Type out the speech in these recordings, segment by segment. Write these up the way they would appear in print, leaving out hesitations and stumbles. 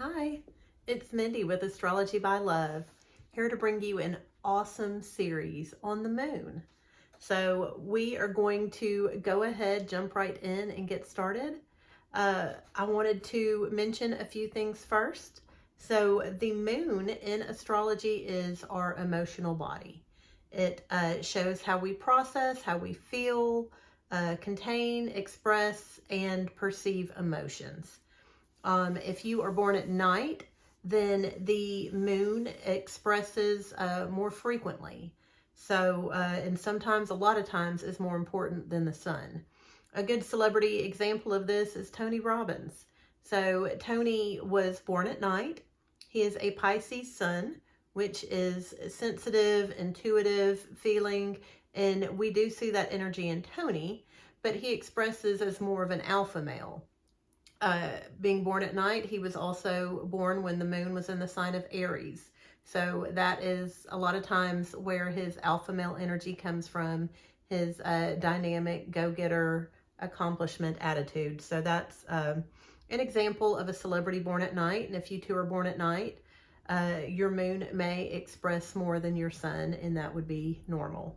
Hi, it's Mindy with Astrology by Love, here to bring you an awesome series on the moon. So we are going to go ahead, jump right in and get started. I wanted to mention a few things first. So the moon in astrology is our emotional body. It shows how we process, how we feel, contain, express, and perceive emotions. If you are born at night, then the moon expresses more frequently. So, and sometimes, a lot of times, is more important than the sun. A good celebrity example of this is Tony Robbins. So, Tony was born at night. He is a Pisces sun, which is sensitive, intuitive, feeling, and we do see that energy in Tony, but he expresses as more of an alpha male. Being born at night, he was also born when the moon was in the sign of Aries. So that is a lot of times where his alpha male energy comes from, his dynamic, go-getter, accomplishment attitude. So that's an example of a celebrity born at night. And if you two are born at night, your moon may express more than your sun, and that would be normal.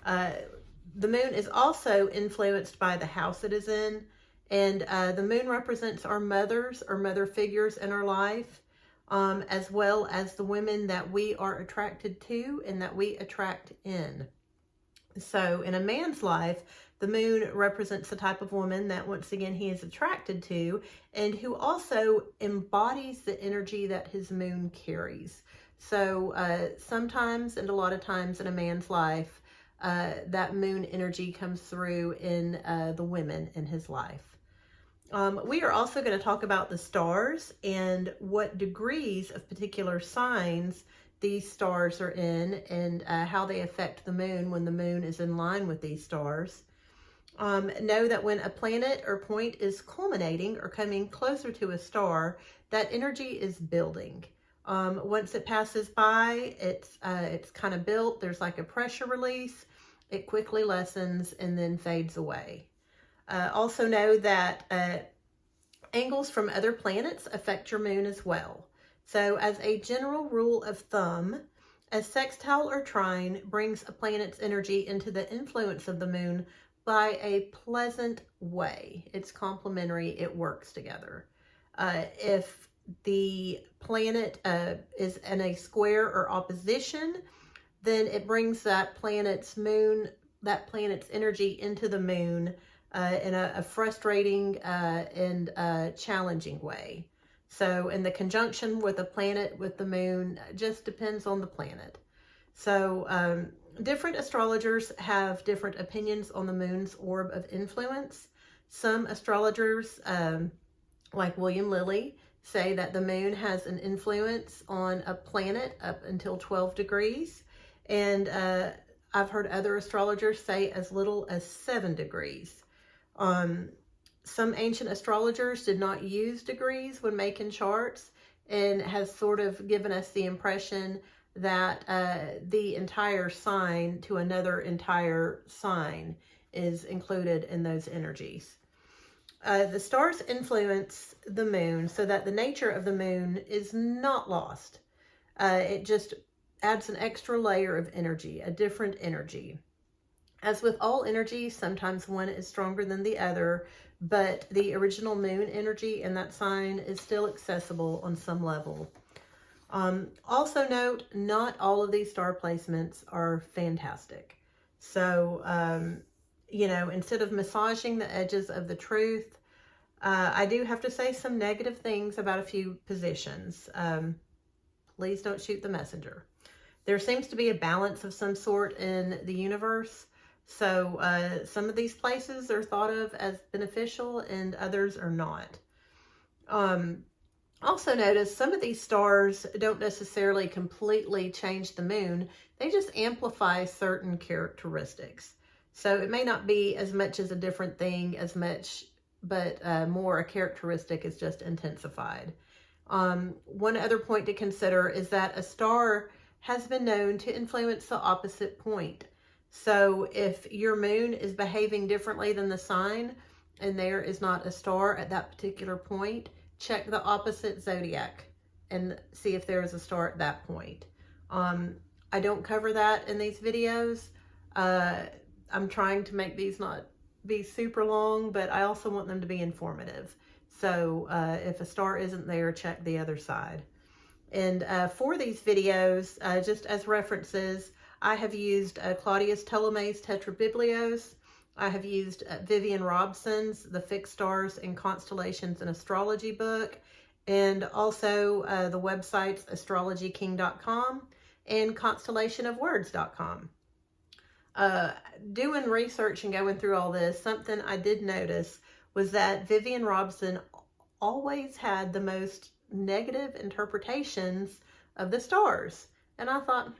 The moon is also influenced by the house it is in. And the moon represents our mothers or mother figures in our life, as well as the women that we are attracted to and that we attract in. So in a man's life, the moon represents the type of woman that, once again, he is attracted to and who also embodies the energy that his moon carries. So sometimes, and a lot of times in a man's life, that moon energy comes through in the women in his life. We are also going to talk about the stars and what degrees of particular signs these stars are in, and how they affect the moon when the moon is in line with these stars. Know that when a planet or point is culminating or coming closer to a star, that energy is building. Once it passes by, it's kind of built. There's like a pressure release. It quickly lessens and then fades away. Also know that angles from other planets affect your moon as well. So as a general rule of thumb, a sextile or trine brings a planet's energy into the influence of the moon by a pleasant way. It's complementary, it works together. If the planet is in a square or opposition, then it brings that planet's energy into the moon in a frustrating and challenging way. So in the conjunction with a planet with the moon just depends on the planet. So different astrologers have different opinions on the moon's orb of influence. Some astrologers, like William Lilly, say that the moon has an influence on a planet up until 12 degrees. And I've heard other astrologers say as little as 7 degrees. Some ancient astrologers did not use degrees when making charts, and has sort of given us the impression that the entire sign to another entire sign is included in those energies. The stars influence the moon so that the nature of the moon is not lost. It just adds an extra layer of energy, a different energy. As with all energy, sometimes one is stronger than the other, but the original moon energy in that sign is still accessible on some level. Also note, not all of these star placements are fantastic. So, instead of massaging the edges of the truth, I do have to say some negative things about a few positions. Please don't shoot the messenger. There seems to be a balance of some sort in the universe. So some of these places are thought of as beneficial and others are not. Also notice some of these stars don't necessarily completely change the moon. They just amplify certain characteristics. So it may not be as much as a different thing as much, but more a characteristic is just intensified. One other point to consider is that a star has been known to influence the opposite point. So if your moon is behaving differently than the sign and there is not a star at that particular point, check the opposite zodiac and see if there is a star at that point. I don't cover that in these videos. I'm trying to make these not be super long, but I also want them to be informative. So if a star isn't there, check the other side. And for these videos, just as references, I have used Claudius Ptolemy's Tetrabiblios. I have used Vivian Robson's The Fixed Stars and Constellations and Astrology book, and also the websites astrologyking.com and constellationofwords.com. Doing research and going through all this, something I did notice was that Vivian Robson always had the most negative interpretations of the stars. And I thought,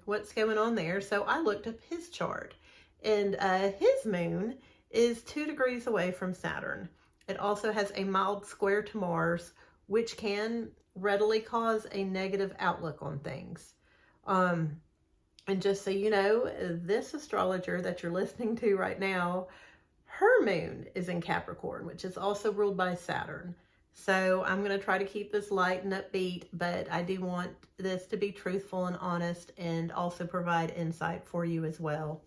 what's going on there? So I looked up his chart, and his moon is 2 degrees away from Saturn. It also has a mild square to Mars, which can readily cause a negative outlook on things. And just so you know, this astrologer that you're listening to right now, her moon is in Capricorn, which is also ruled by Saturn. So I'm going to try to keep this light and upbeat, but I do want this to be truthful and honest and also provide insight for you as well.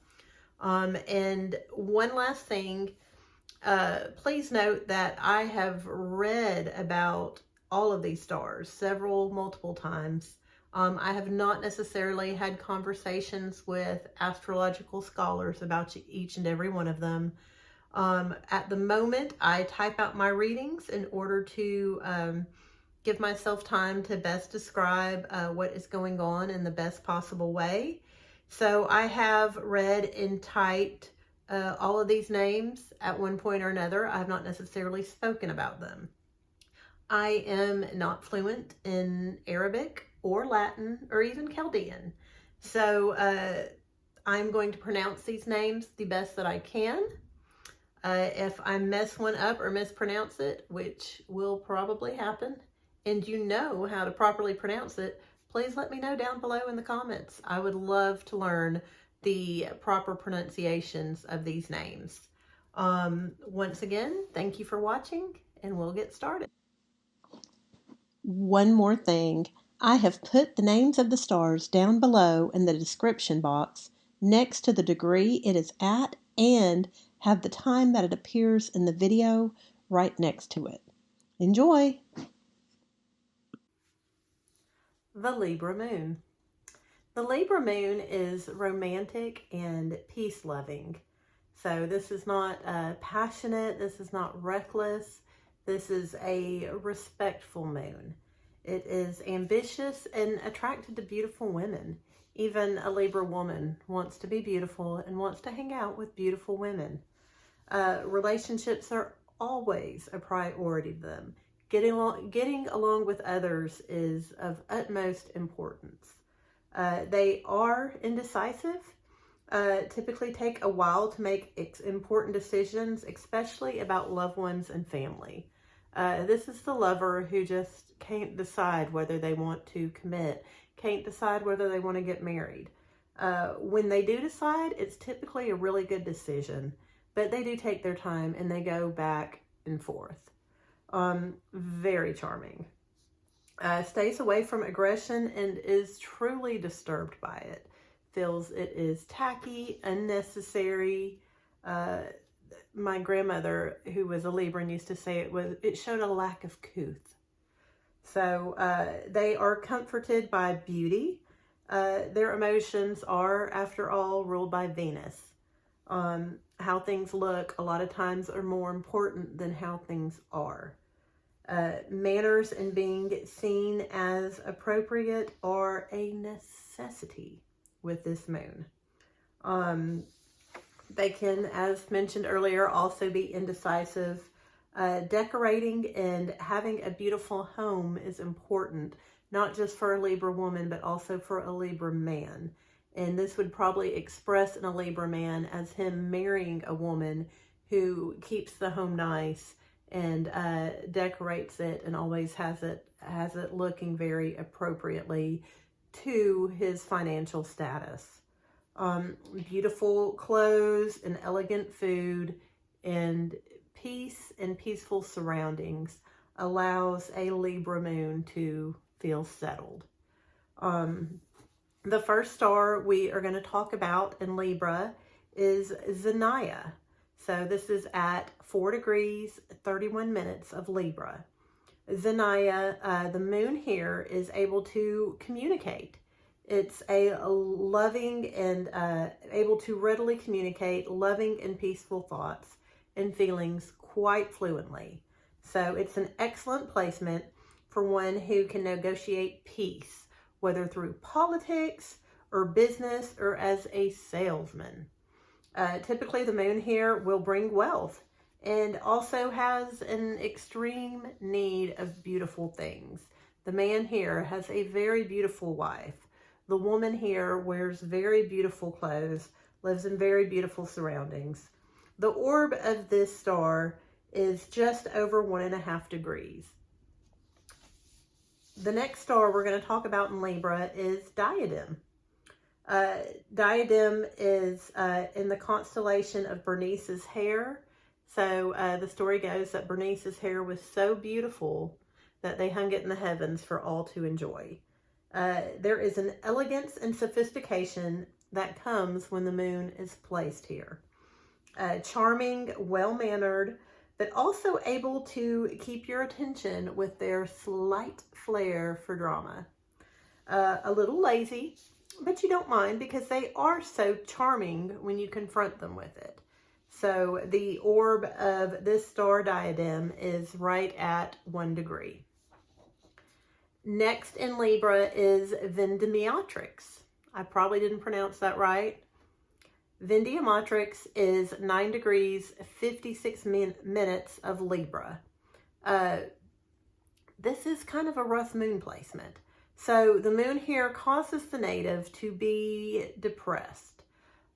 And one last thing, please note that I have read about all of these stars multiple times. I have not necessarily had conversations with astrological scholars about each and every one of them. At the moment, I type out my readings in order to give myself time to best describe what is going on in the best possible way. So I have read and typed all of these names at one point or another. I have not necessarily spoken about them. I am not fluent in Arabic or Latin or even Chaldean. So I'm going to pronounce these names the best that I can. If I mess one up or mispronounce it, which will probably happen, and you know how to properly pronounce it, please let me know down below in the comments. I would love to learn the proper pronunciations of these names. Once again, thank you for watching, and we'll get started. One more thing. I have put the names of the stars down below in the description box next to the degree it is at, and have the time that it appears in the video right next to it. Enjoy! The Libra Moon. The Libra Moon is romantic and peace-loving. So this is not passionate, this is not reckless, this is a respectful moon. It is ambitious and attracted to beautiful women. Even a Libra woman wants to be beautiful and wants to hang out with beautiful women. Relationships are always a priority to them. Getting along with others is of utmost importance. They are indecisive, typically take a while to make important decisions, especially about loved ones and family. This is the lover who just can't decide whether they want to commit, can't decide whether they want to get married. When they do decide, it's typically a really good decision, but they do take their time and they go back and forth. Very charming. Stays away from aggression and is truly disturbed by it. Feels it is tacky, unnecessary. My grandmother, who was a Libra, used to say it showed a lack of couth. So they are comforted by beauty. Their emotions are, after all, ruled by Venus. How things look a lot of times are more important than how things are. Manners and being seen as appropriate are a necessity with this moon. They can, as mentioned earlier, also be indecisive. Decorating and having a beautiful home is important, not just for a Libra woman, but also for a Libra man. And this would probably express in a Libra man as him marrying a woman who keeps the home nice and decorates it and always has it looking very appropriately to his financial status. Beautiful clothes and elegant food and peace and peaceful surroundings allows a Libra moon to feel settled. The first star we are going to talk about in Libra is Zaniah. So this is at 4 degrees, 31 minutes of Libra. Zaniah, the moon here, is able to communicate. It's a loving and able to readily communicate loving and peaceful thoughts and feelings quite fluently. So it's an excellent placement for one who can negotiate peace, whether through politics or business or as a salesman. Typically, the moon here will bring wealth and also has an extreme need of beautiful things. The man here has a very beautiful wife. The woman here wears very beautiful clothes, lives in very beautiful surroundings. The orb of this star is just over 1.5 degrees. The next star we're going to talk about in Libra is Diadem. Diadem is in the constellation of Bernice's hair. So the story goes that Bernice's hair was so beautiful that they hung it in the heavens for all to enjoy. There is an elegance and sophistication that comes when the moon is placed here. Charming, well-mannered, but also able to keep your attention with their slight flair for drama. A little lazy, but you don't mind because they are so charming when you confront them with it. So the orb of this star Diadem is right at 1 degree. Next in Libra is Vindemiatrix. I probably didn't pronounce that right. Vindemiatrix is 9 degrees, 56 minutes of Libra. This is kind of a rough moon placement. So the moon here causes the native to be depressed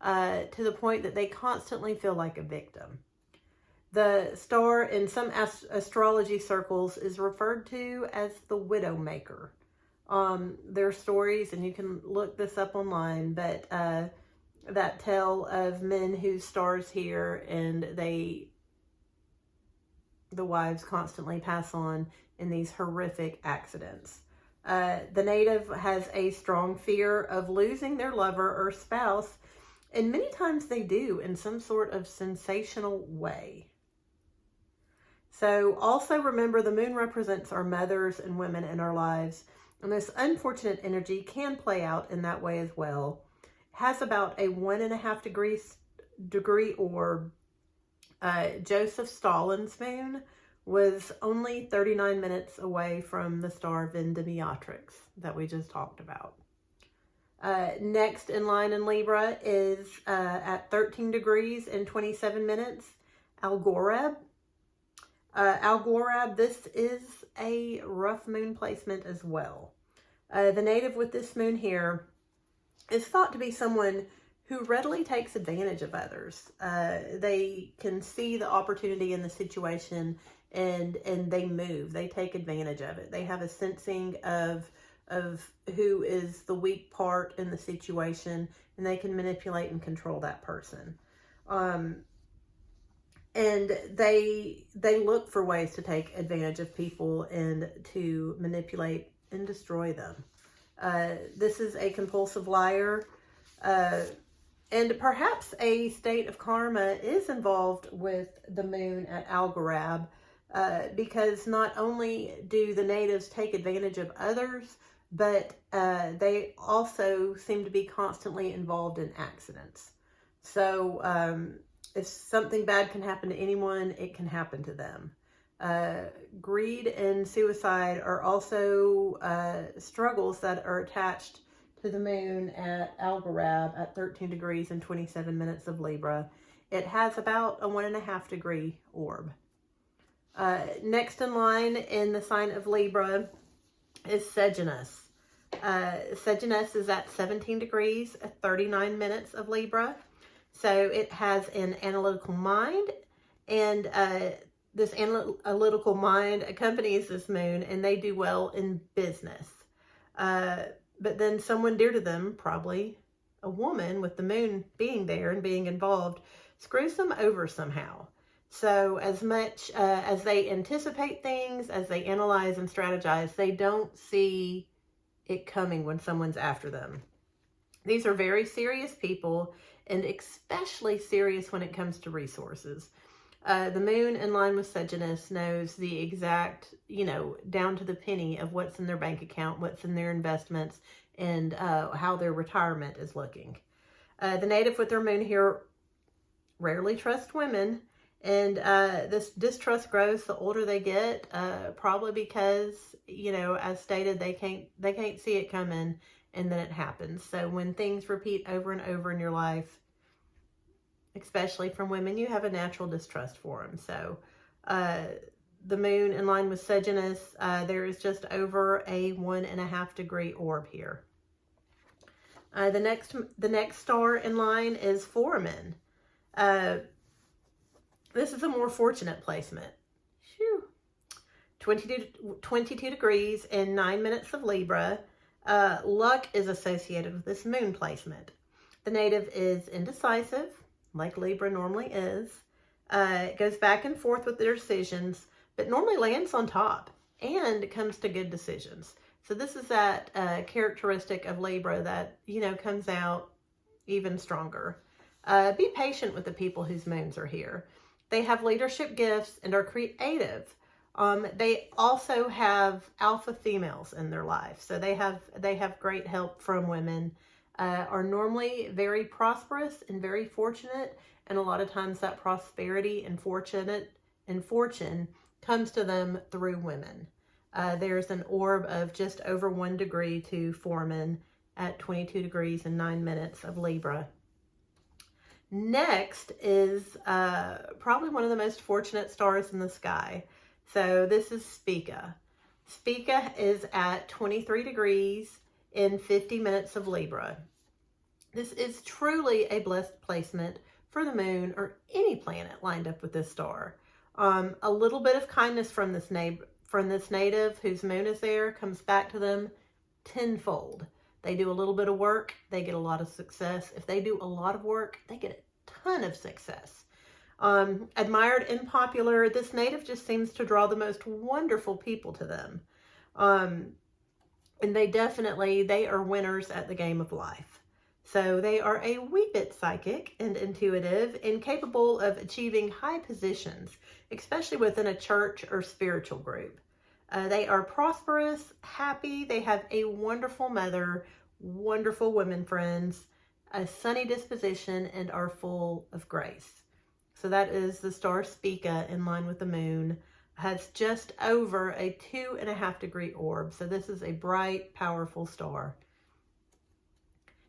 to the point that they constantly feel like a victim. The star in some astrology circles is referred to as the widow maker. There are stories, and you can look this up online, but that tell of men whose stars here and the wives constantly pass on in these horrific accidents. The native has a strong fear of losing their lover or spouse, and many times they do in some sort of sensational way. So also remember, the moon represents our mothers and women in our lives, and this unfortunate energy can play out in that way as well. It has about a 1.5 degree orb. Joseph Stalin's moon was only 39 minutes away from the star Vindemiatrix that we just talked about. Next in line in Libra is at 13 degrees and 27 minutes, Algorab. Algorab, this is a rough moon placement as well. The native with this moon here is thought to be someone who readily takes advantage of others. They can see the opportunity in the situation and they move. They take advantage of it. They have a sensing of who is the weak part in the situation, and they can manipulate and control that person. And they look for ways to take advantage of people and to manipulate and destroy them. This is a compulsive liar, and perhaps a state of karma is involved with the moon at Algorab, because not only do the natives take advantage of others, but they also seem to be constantly involved in accidents. So if something bad can happen to anyone, it can happen to them. Greed and suicide are also struggles that are attached to the moon at Algorab at 13 degrees and 27 minutes of Libra. It has about a 1.5 degree orb. Next in line in the sign of Libra is Seginus. Seginus is at 17 degrees, 39 minutes of Libra. So it has an analytical mind, and this analytical mind accompanies this moon, and they do well in business. But then someone dear to them, probably a woman with the moon being there and being involved, screws them over somehow. So as much as they anticipate things, as they analyze and strategize, they don't see it coming when someone's after them. These are very serious people, and especially serious when it comes to resources. The moon in line with Seginus knows the exact, down to the penny of what's in their bank account, what's in their investments, and how their retirement is looking. The native with their moon here rarely trust women, and this distrust grows the older they get, probably because, as stated, they can't see it coming, and then it happens. So when things repeat over and over in your life, especially from women, you have a natural distrust for them. So the moon in line with Seginus, there is just over a 1.5 degree orb here. The next star in line is Foramen. This is a more fortunate placement. Whew. 22 degrees and 9 minutes of Libra. Luck is associated with this moon placement. The native is indecisive, like Libra normally is. It goes back and forth with their decisions, but normally lands on top and comes to good decisions. So this is that characteristic of Libra that, comes out even stronger. Be patient with the people whose moons are here. They have leadership gifts and are creative. They also have alpha females in their life. So they have great help from women, are normally very prosperous and very fortunate. And a lot of times that prosperity and fortune comes to them through women. There's an orb of just over 1 degree to Foramen at 22 degrees and 9 minutes of Libra. Next is probably one of the most fortunate stars in the sky. So this is Spica. Spica is at 23 degrees in 50 minutes of Libra. This is truly a blessed placement for the moon or any planet lined up with this star. A little bit of kindness from this native whose moon is there comes back to them tenfold. They do a little bit of work, they get a lot of success. If they do a lot of work, they get a ton of success. Admired and popular, this native just seems to draw the most wonderful people to them. And they are winners at the game of life. So they are a wee bit psychic and intuitive and capable of achieving high positions, especially within a church or spiritual group. They are prosperous, happy, they have a wonderful mother, wonderful women friends, a sunny disposition, and are full of grace. So that is the star Spica in line with the moon. Has just over a 2.5 degree orb. So this is a bright, powerful star.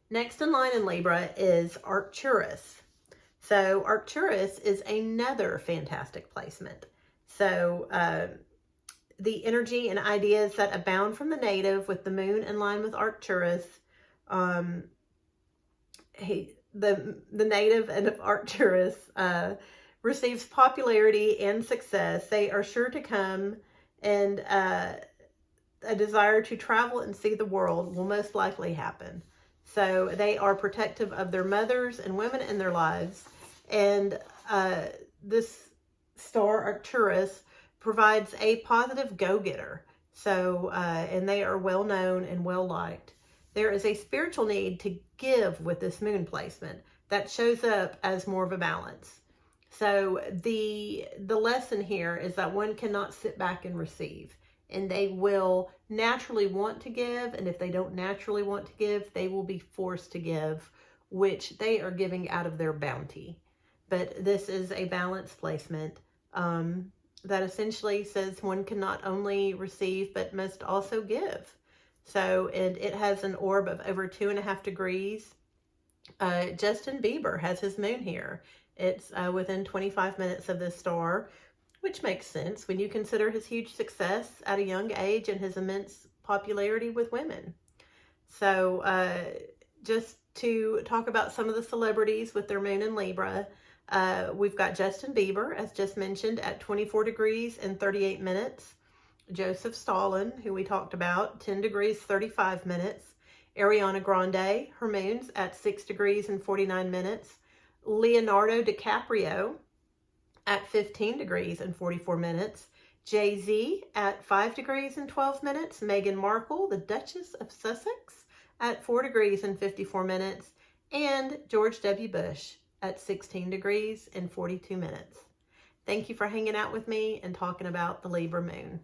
Next in line in Libra is Arcturus. So Arcturus is another fantastic placement. So the energy and ideas that abound from the native with the moon in line with Arcturus. The native and of Arcturus receives popularity and success. They are sure to come, and a desire to travel and see the world will most likely happen. So they are protective of their mothers and women in their lives. And this star Arcturus provides a positive go-getter. So, and they are well known and well liked. There is a spiritual need to give with this moon placement that shows up as more of a balance. So the lesson here is that one cannot sit back and receive, and they will naturally want to give. And if they don't naturally want to give, they will be forced to give, which they are giving out of their bounty. But this is a balanced placement that essentially says one can not only receive, but must also give. So, and it has an orb of over 2.5 degrees. Justin Bieber has his moon here. It's within 25 minutes of this star, which makes sense when you consider his huge success at a young age and his immense popularity with women. So just to talk about some of the celebrities with their moon in Libra, we've got Justin Bieber, as just mentioned, at 24 degrees and 38 minutes. Joseph Stalin, who we talked about, 10 degrees, 35 minutes. Ariana Grande, her moon's at 6 degrees and 49 minutes. Leonardo DiCaprio at 15 degrees and 44 minutes. Jay-Z at 5 degrees and 12 minutes. Meghan Markle, the Duchess of Sussex, at 4 degrees and 54 minutes. And George W. Bush at 16 degrees and 42 minutes. Thank you for hanging out with me and talking about the Libra Moon.